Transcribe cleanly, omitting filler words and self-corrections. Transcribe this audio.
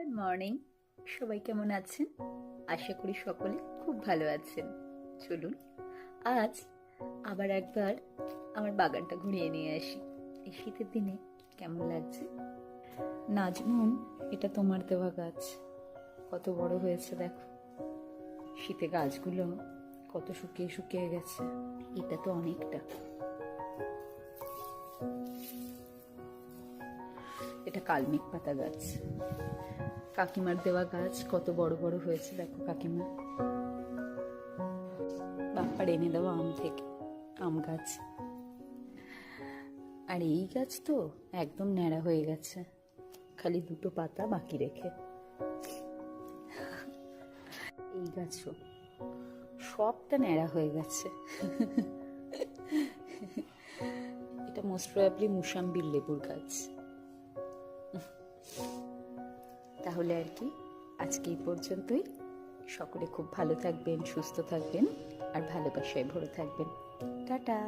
Good morning. সবাই কেমন আছেন? আশা করি সকলে খুব ভালো আছেন। চলুন আজ আবার একবার আমার বাগানটা ঘুরিয়ে নিয়ে আসি। এই শীতের দিনে কেমন লাগছে? নাজমুন, এটা তোমার দেওয়া গাছ। কত বড় হয়েছে দেখো। শীতে গাছগুলো কত শুকিয়ে শুকিয়ে গেছে। এটা তো অনেকটা। এটা কালমেঘ পাতা গাছ। কাকিমার দেওয়া গাছ কত বড় বড় হয়েছে দেখো কাকিমা। বাপ্পার এনে দেওয়া আম থেকে আম গাছ। আর এই গাছ তো একদম ন্যাড়া হয়ে গেছে, খালি দুটো পাতা বাকি রেখে। এই গাছও সবটা ন্যাড়া হয়ে গেছে। এটা মোস্ট প্রবাবলি মুসাম্বির লেবুর গাছ। তাহলে আর কি, আজকে এই পর্যন্তই। সকলে খুব ভালো থাকবেন, সুস্থ থাকবেন আর ভালোবাসায় ভরে থাকবেন। টাটা।